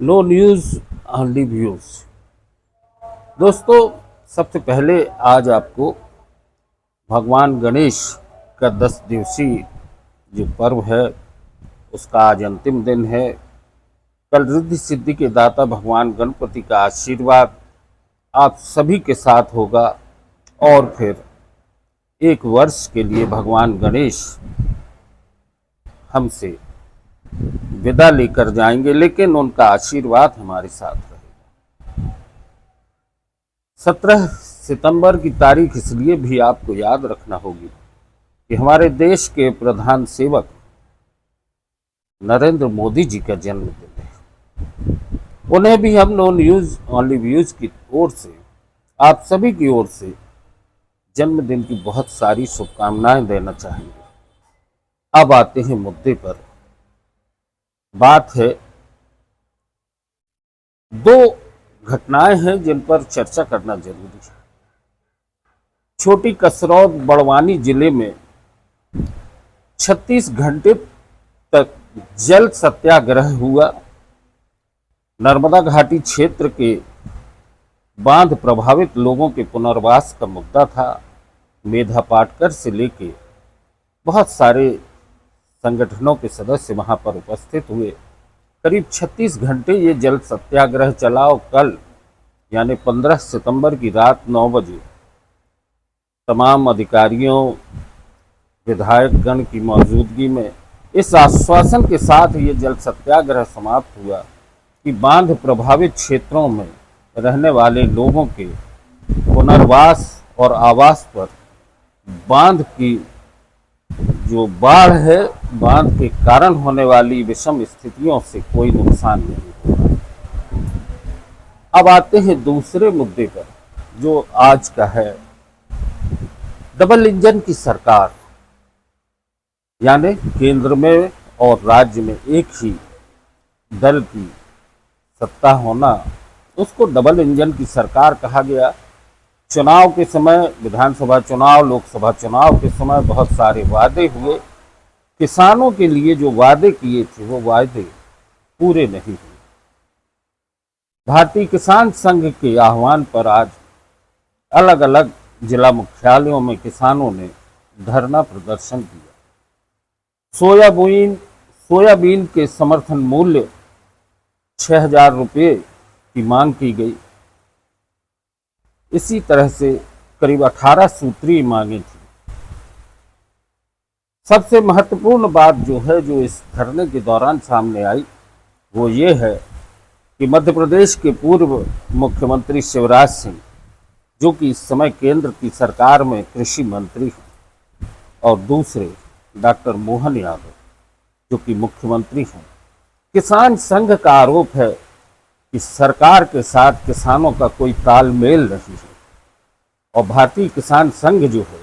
No news only views. दोस्तों, सबसे पहले आज आपको भगवान गणेश का 10 दिवसीय जो पर्व है उसका आज अंतिम दिन है। कल रिद्धि सिद्धि के दाता भगवान गणपति का आशीर्वाद आप सभी के साथ होगा और फिर एक वर्ष के लिए भगवान गणेश हमसे विदा लेकर जाएंगे, लेकिन उनका आशीर्वाद हमारे साथ रहेगा। 17 सितंबर की तारीख इसलिए भी आपको याद रखना होगी कि हमारे देश के प्रधान सेवक नरेंद्र मोदी जी का जन्मदिन है। उन्हें भी हम नो न्यूज़ ओनली व्यूज़ की ओर से, आप सभी की ओर से जन्मदिन की बहुत सारी शुभकामनाएं देना चाहेंगे। अब आते हैं मुद्दे पर। बात है, दो घटनाएं हैं जिन पर चर्चा करना जरूरी है। छोटी कसरौद बड़वानी जिले में 36 घंटे तक जल सत्याग्रह हुआ। नर्मदा घाटी क्षेत्र के बांध प्रभावित लोगों के पुनर्वास का मुद्दा था। मेधा पाटकर से लेके बहुत सारे संगठनों के सदस्य वहां पर उपस्थित हुए। करीब 36 घंटे ये जल सत्याग्रह चला और कल यानी 15 सितंबर की रात 9 बजे तमाम अधिकारियों, विधायकगण की मौजूदगी में इस आश्वासन के साथ ये जल सत्याग्रह समाप्त हुआ कि बांध प्रभावित क्षेत्रों में रहने वाले लोगों के पुनर्वास और आवास पर बांध की जो बाढ़ है, बांध के कारण होने वाली विषम स्थितियों से कोई नुकसान नहीं होगा। अब आते हैं दूसरे मुद्दे पर जो आज का है। डबल इंजन की सरकार, यानी केंद्र में और राज्य में एक ही दल की सत्ता होना, उसको डबल इंजन की सरकार कहा गया। चुनाव के समय, विधानसभा चुनाव, लोकसभा चुनाव के समय बहुत सारे वादे हुए। किसानों के लिए जो वादे किए थे वो वादे पूरे नहीं हुए। भारतीय किसान संघ के आह्वान पर आज अलग अलग जिला मुख्यालयों में किसानों ने धरना प्रदर्शन किया। सोयाबीन के समर्थन मूल्य 6,000 रुपये की मांग की गई। इसी तरह से करीब 18 सूत्रीय मांगे थी। सबसे महत्वपूर्ण बात जो है, जो इस धरने के दौरान सामने आई, वो ये है कि मध्य प्रदेश के पूर्व मुख्यमंत्री शिवराज सिंह, जो कि इस समय केंद्र की सरकार में कृषि मंत्री हैं, और दूसरे डॉक्टर मोहन यादव, जो कि मुख्यमंत्री हैं। किसान संघ का आरोप है कि सरकार के साथ किसानों का कोई तालमेल नहीं है, और भारतीय किसान संघ जो है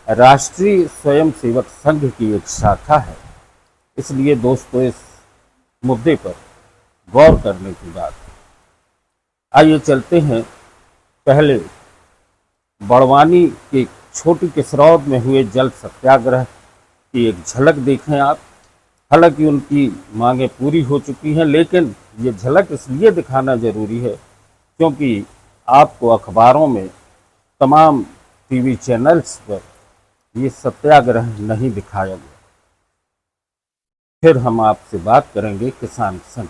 राष्ट्रीय स्वयंसेवक संघ की एक शाखा है। इसलिए दोस्तों, इस मुद्दे पर गौर करने की बात है। आइए चलते हैं, पहले बड़वानी के छोटी कसरौद में हुए जल सत्याग्रह की एक झलक देखें आप। हालांकि उनकी मांगें पूरी हो चुकी हैं, लेकिन ये झलक इसलिए दिखाना जरूरी है क्योंकि आपको अखबारों में, तमाम टीवी चैनल्स पर ये सत्याग्रह नहीं दिखाया गया। फिर हम आपसे बात करेंगे किसान संघ।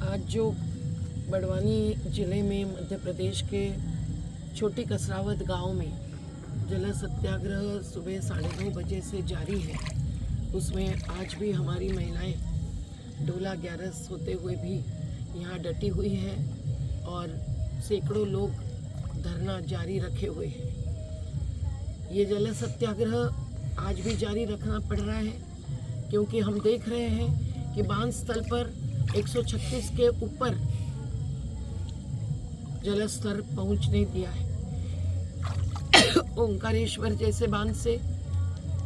आज जो बड़वानी ज़िले में मध्य प्रदेश के छोटी कसरावत गांव में जल सत्याग्रह सुबह 2:30 बजे से जारी है, उसमें आज भी हमारी महिलाएं डोला ग्यारस होते हुए भी यहाँ डटी हुई हैं और सैकड़ों लोग धरना जारी रखे हुए हैं। ये जल सत्याग्रह आज भी जारी रखना पड़ रहा है क्योंकि हम देख रहे हैं कि बांध स्थल पर 136 के ऊपर जल स्तर पहुँच नहीं दिया है। ओंकारेश्वर जैसे बांध से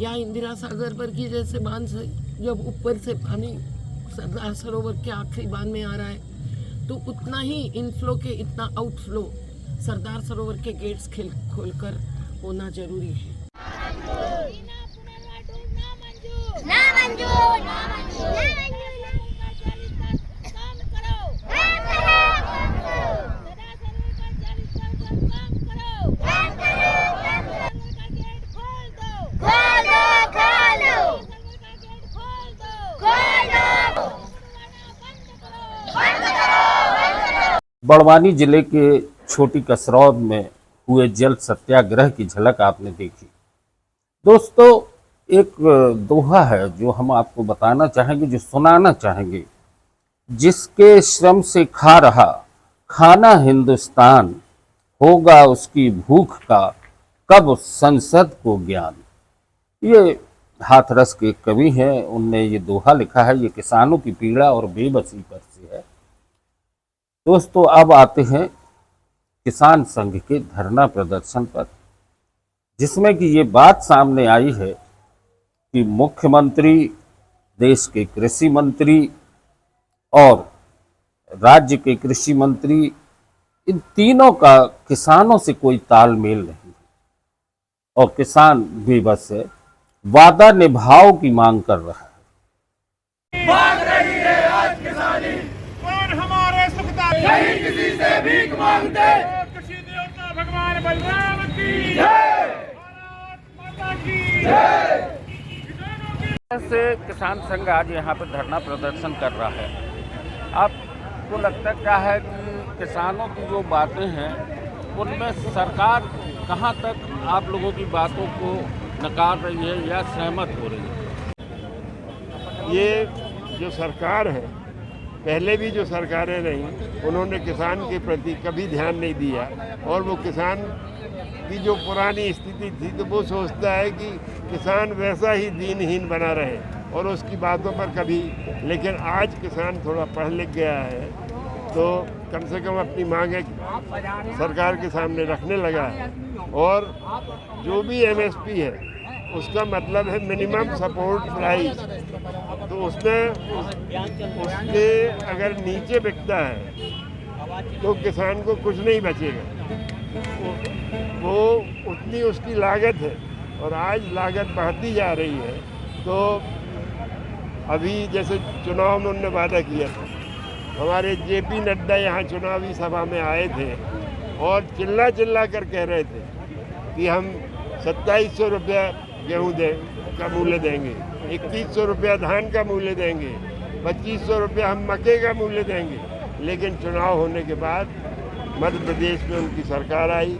या इंदिरा सागर पर की जैसे बांध से जब ऊपर से पानी सरदार सरोवर के आखिरी बांध में आ रहा है, तो उतना ही इनफ्लो के इतना आउटफ्लो सरदार सरोवर के गेट्स खोलकर होना जरूरी है। ना मंजूर बड़वानी जिले के छोटी कसरौद में हुए जल सत्याग्रह की झलक आपने देखी। दोस्तों, एक दोहा है जो हम आपको बताना चाहेंगे, जो सुनाना चाहेंगे। जिसके श्रम से खा रहा खाना हिंदुस्तान, होगा उसकी भूख का कब संसद को ज्ञान। ये हाथरस के कवि हैं, उनने ये दोहा लिखा है। ये किसानों की पीड़ा और बेबसी पर से है। दोस्तों, अब आते हैं किसान संघ के धरना प्रदर्शन पर, जिसमें कि ये बात सामने आई है कि मुख्यमंत्री, देश के कृषि मंत्री और राज्य के कृषि मंत्री, इन तीनों का किसानों से कोई तालमेल नहीं है और किसान बेबस है, वादा निभाओ की मांग कर रहा है। मांग रही है आज किसानी, कौन हमारे सुखदा नहीं किसी से भीख मांगते। कृषि देवता भगवान बलराम की जय, भारत माता की जय। से किसान संघ आज यहाँ पर धरना प्रदर्शन कर रहा है। आपको लगता क्या है कि किसानों की जो बातें हैं उनमें सरकार कहाँ तक आप लोगों की बातों को नकार रही है या सहमत हो रही है? ये जो सरकार है, पहले भी जो सरकारें रहीं, उन्होंने किसान के प्रति कभी ध्यान नहीं दिया और वो किसान की जो पुरानी स्थिति थी तो वो सोचता है कि किसान वैसा ही दीनहीन बना रहे और उसकी बातों पर कभी। लेकिन आज किसान थोड़ा पढ़ लिख गया है तो कम से कम अपनी मांगें सरकार के सामने रखने लगा है। और जो भी एमएसपी है उसका मतलब है मिनिमम सपोर्ट प्राइस, तो उसके अगर नीचे बिकता है तो किसान को कुछ नहीं बचेगा। वो उतनी उसकी लागत है और आज लागत बढ़ती जा रही है। तो अभी जैसे चुनाव में उन्होंने वादा किया था, हमारे जेपी नड्डा यहाँ चुनावी सभा में आए थे और चिल्ला चिल्ला कर कह रहे थे कि हम 2700 रुपया गेहूँ का मूल्य देंगे, 2100 रुपया धान का मूल्य देंगे, 2500 रुपया हम मक्के का मूल्य देंगे। लेकिन चुनाव होने के बाद मध्य प्रदेश में उनकी सरकार आई।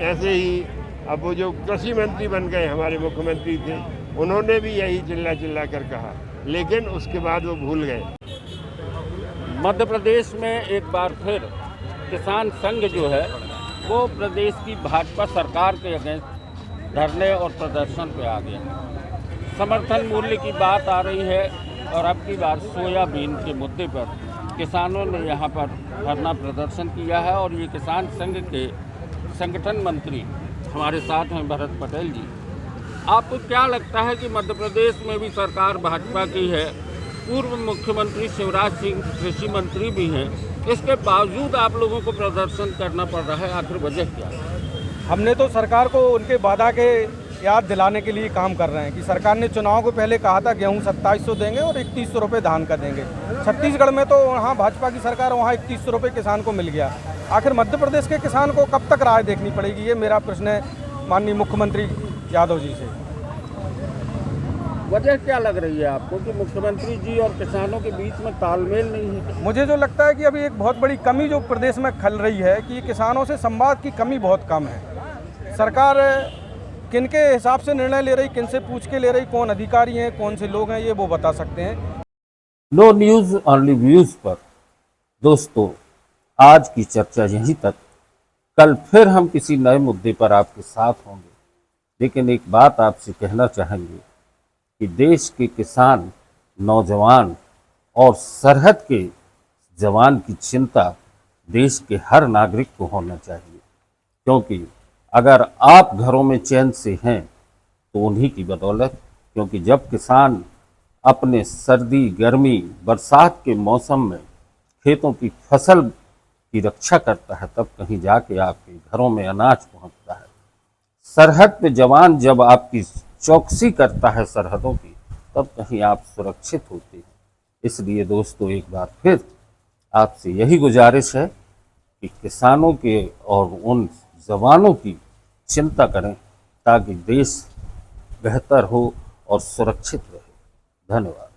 ऐसे ही अब वो जो कृषि मंत्री बन गए, हमारे मुख्यमंत्री थे, उन्होंने भी यही चिल्ला चिल्ला कर कहा, लेकिन उसके बाद वो भूल गए। मध्य प्रदेश में एक बार फिर किसान संघ जो है वो प्रदेश की भाजपा सरकार के अगेंस्ट धरने और प्रदर्शन पे आ गया। समर्थन मूल्य की बात आ रही है और अब की बार सोयाबीन के मुद्दे पर किसानों ने यहाँ पर धरना प्रदर्शन किया है। और ये किसान संघ के संगठन मंत्री हमारे साथ हैं, भरत पटेल जी। आपको क्या लगता है कि मध्य प्रदेश में भी सरकार भाजपा की है, पूर्व मुख्यमंत्री शिवराज सिंह कृषि मंत्री भी हैं, इसके बावजूद आप लोगों को प्रदर्शन करना पड़ रहा है, आखिर वजह क्या है? हमने तो सरकार को उनके वादा के याद दिलाने के लिए काम कर रहे हैं कि सरकार ने चुनाव को पहले कहा था गेहूं 2700 देंगे और 2100 रुपये धान का देंगे। छत्तीसगढ़ में तो वहाँ भाजपा की सरकार, वहाँ 2100 रुपये किसान को मिल गया। आखिर मध्य प्रदेश के किसान को कब तक राह देखनी पड़ेगी, ये मेरा प्रश्न है माननीय मुख्यमंत्री यादव जी से। वजह क्या लग रही है आपको कि मुख्यमंत्री जी और किसानों के बीच में तालमेल नहीं है? मुझे जो लगता है कि अभी एक बहुत बड़ी कमी जो प्रदेश में खल रही है कि किसानों से संवाद की कमी बहुत कम है। सरकार किन के हिसाब से निर्णय ले रही, किन से पूछ के ले रही, कौन अधिकारी हैं, कौन से लोग हैं, ये वो बता सकते हैं। नो न्यूज़ ओनली व्यूज़ पर दोस्तों आज की चर्चा यहीं तक। कल फिर हम किसी नए मुद्दे पर आपके साथ होंगे, लेकिन एक बात आपसे कहना चाहेंगे कि देश के किसान, नौजवान और सरहद के जवान की चिंता देश के हर नागरिक को होना चाहिए, क्योंकि अगर आप घरों में चैन से हैं तो उन्हीं की बदौलत। क्योंकि जब किसान अपने सर्दी, गर्मी, बरसात के मौसम में खेतों की फसल की रक्षा करता है, तब कहीं जाके आपके घरों में अनाज पहुंचता है। सरहद पे जवान जब आपकी चौकसी करता है सरहदों की, तब कहीं आप सुरक्षित होते हैं। इसलिए दोस्तों एक बार फिर आपसे यही गुजारिश है कि किसानों के और उन जवानों की चिंता करें ताकि देश बेहतर हो और सुरक्षित रहे। धन्यवाद।